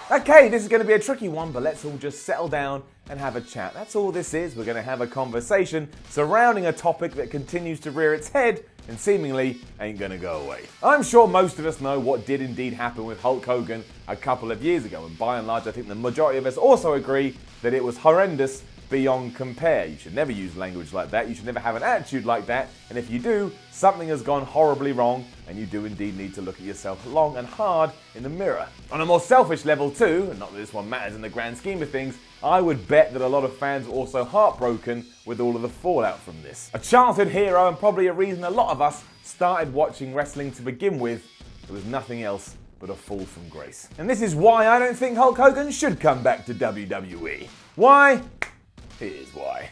Okay, this is going to be a tricky one, but let's all just settle down and have a chat. That's all this is. We're going to have a conversation surrounding a topic that continues to rear its head and seemingly ain't going to go away. I'm sure most of us know what did indeed happen with Hulk Hogan a couple of years ago, and by and large I think the majority of us also agree that it was horrendous beyond compare. You should never use language like that, you should never have an attitude like that, and if you do, something has gone horribly wrong, and you do indeed need to look at yourself long and hard in the mirror. On a more selfish level too, and not that this one matters in the grand scheme of things, I would bet that a lot of fans were also heartbroken with all of the fallout from this. A childhood hero and probably a reason a lot of us started watching wrestling to begin with. It was nothing else but a fall from grace. And this is why I don't think Hulk Hogan should come back to WWE. Why? Here's why.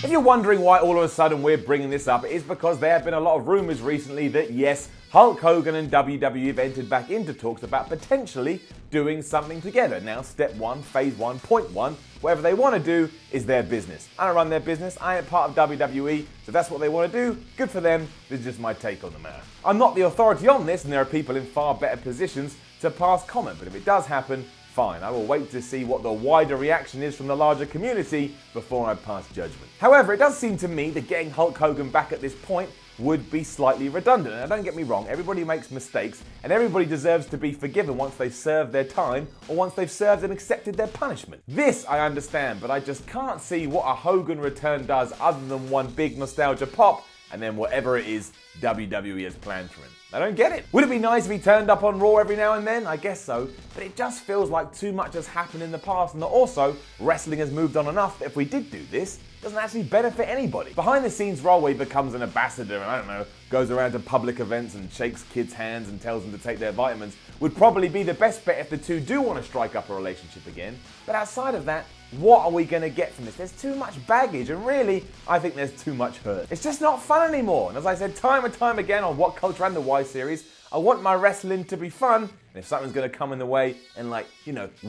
If you're wondering why all of a sudden we're bringing this up, it is because there have been a lot of rumours recently that yes, Hulk Hogan and WWE have entered back into talks about potentially doing something together. Now, step one, phase one, point one, whatever they want to do is their business. I don't run their business, I ain't part of WWE, so if that's what they want to do, good for them. This is just my take on the matter. I'm not the authority on this, and there are people in far better positions to pass comment, but if it does happen, fine. I will wait to see what the wider reaction is from the larger community before I pass judgment. However, it does seem to me that getting Hulk Hogan back at this point would be slightly redundant. And don't get me wrong, everybody makes mistakes and everybody deserves to be forgiven once they've served their time or once they've served and accepted their punishment. This I understand, but I just can't see what a Hogan return does other than one big nostalgia pop and then whatever it is WWE has planned for him. I don't get it. Would it be nice if he turned up on Raw every now and then? I guess so, but it just feels like too much has happened in the past and that also wrestling has moved on enough that if we did do this, it doesn't actually benefit anybody. Behind the scenes role where he becomes an ambassador and I don't know, goes around to public events and shakes kids' hands and tells them to take their vitamins would probably be the best bet if the two do want to strike up a relationship again. But outside of that, what are we going to get from this? There's too much baggage and really, I think there's too much hurt. It's just not fun anymore. And as I said time and time again on What Culture and the Y series, I want my wrestling to be fun. And if something's going to come in the way and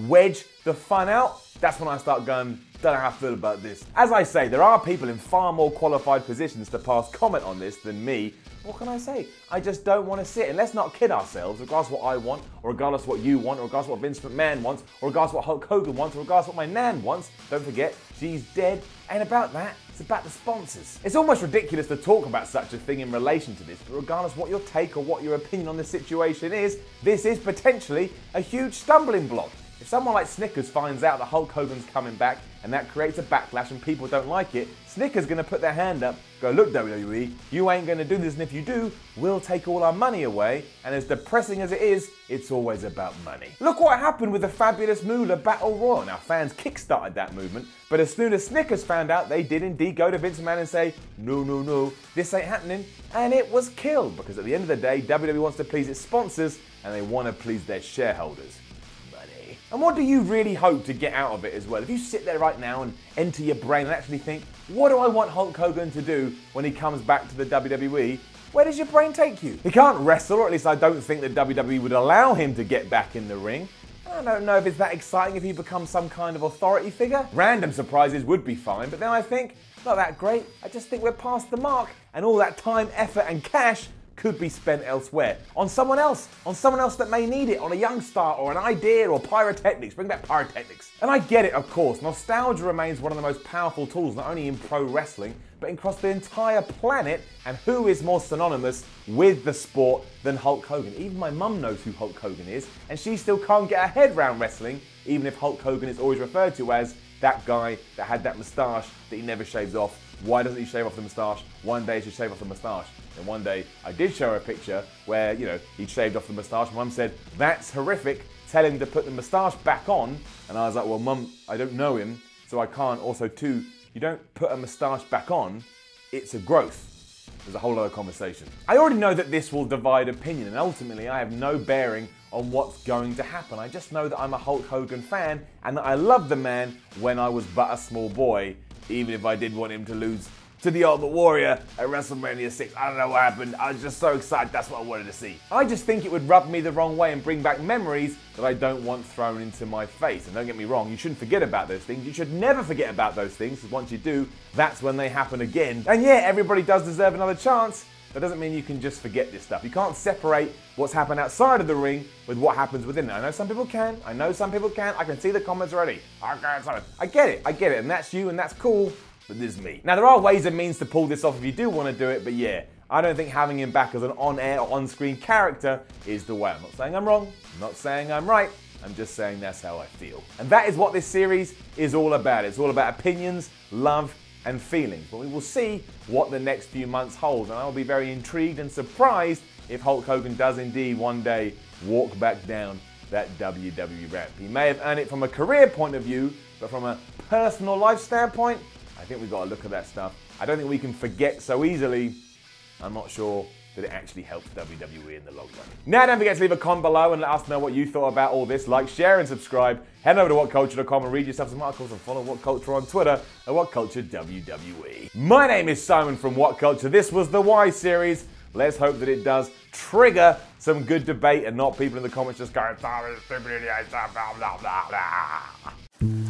wedge the fun out, that's when I start going, don't know how I feel about this. As I say, there are people in far more qualified positions to pass comment on this than me. What can I say? I just don't want to sit. And let's not kid ourselves, regardless of what I want, or regardless of what you want, or regardless of what Vince McMahon wants, or regardless of what Hulk Hogan wants, or regardless of what my nan wants. Don't forget, she's dead. Ain't about that. It's about the sponsors. It's almost ridiculous to talk about such a thing in relation to this, but regardless of what your take or what your opinion on the situation is, this is potentially a huge stumbling block. If someone like Snickers finds out that Hulk Hogan's coming back and that creates a backlash and people don't like it, Snickers going to put their hand up, go, look WWE, you ain't going to do this, and if you do, we'll take all our money away, and as depressing as it is, it's always about money. Look what happened with the Fabulous Moolah Battle Royal. Now, fans kickstarted that movement, but as soon as Snickers found out, they did indeed go to Vince McMahon and say, no, no, no, this ain't happening, and it was killed, because at the end of the day, WWE wants to please its sponsors, and they want to please their shareholders. And what do you really hope to get out of it as well? If you sit there right now and enter your brain and actually think, what do I want Hulk Hogan to do when he comes back to the WWE? Where does your brain take you? He can't wrestle, or at least I don't think that WWE would allow him to get back in the ring. I don't know if it's that exciting if he becomes some kind of authority figure. Random surprises would be fine, but then I think, not that great. I just think we're past the mark, and all that time, effort, and cash could be spent elsewhere, on someone else that may need it, on a young star or an idea or pyrotechnics. Bring back pyrotechnics. And I get it, of course, nostalgia remains one of the most powerful tools, not only in pro wrestling, but across the entire planet. And who is more synonymous with the sport than Hulk Hogan? Even my mum knows who Hulk Hogan is, and she still can't get her head around wrestling, even if Hulk Hogan is always referred to as that guy that had that moustache that he never shaves off. Why doesn't he shave off the moustache? One day he should shave off the moustache. And one day I did show her a picture where, he'd shaved off the moustache. Mum said, that's horrific. Tell him to put the moustache back on. And I was like, well, Mum, I don't know him, so I can't. Also, too, you don't put a moustache back on. It's a growth. There's a whole other conversation. I already know that this will divide opinion, and ultimately I have no bearing on what's going to happen. I just know that I'm a Hulk Hogan fan and that I loved the man when I was but a small boy, even if I did want him to lose to the Ultimate Warrior at WrestleMania 6. I don't know what happened. I was just so excited. That's what I wanted to see. I just think it would rub me the wrong way and bring back memories that I don't want thrown into my face. And don't get me wrong, you shouldn't forget about those things. You should never forget about those things, because once you do, that's when they happen again. And yeah, everybody does deserve another chance, that doesn't mean you can just forget this stuff. You can't separate what's happened outside of the ring with what happens within it. I know some people can. I can see the comments already. I get it, and that's you, and that's cool, but this is me. Now, there are ways and means to pull this off if you do want to do it, but yeah, I don't think having him back as an on-air or on-screen character is the way. I'm not saying I'm wrong, I'm not saying I'm right, I'm just saying that's how I feel. And that is what this series is all about. It's all about opinions, love, and feelings. But we will see what the next few months hold, and I'll be very intrigued and surprised if Hulk Hogan does indeed one day walk back down that WWE ramp. He may have earned it from a career point of view, but from a personal life standpoint, I think we've got to look at that stuff. I don't think we can forget so easily. I'm not sure that it actually helps WWE in the long run. Now, don't forget to leave a comment below and let us know what you thought about all this. Like, share, and subscribe. Head over to whatculture.com and read yourself some articles, and follow What Culture on Twitter at WhatCultureWWE. My name is Simon from What Culture. This was the Why series. Let's hope that it does trigger some good debate and not people in the comments just going,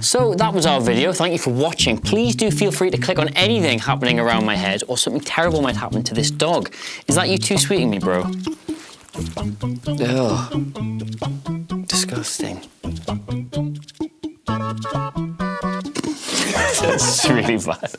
So that was our video. Thank you for watching. Please do feel free to click on anything happening around my head, or something terrible might happen to this dog. Is that you too sweeting me, bro? Ugh. Disgusting. That's really bad.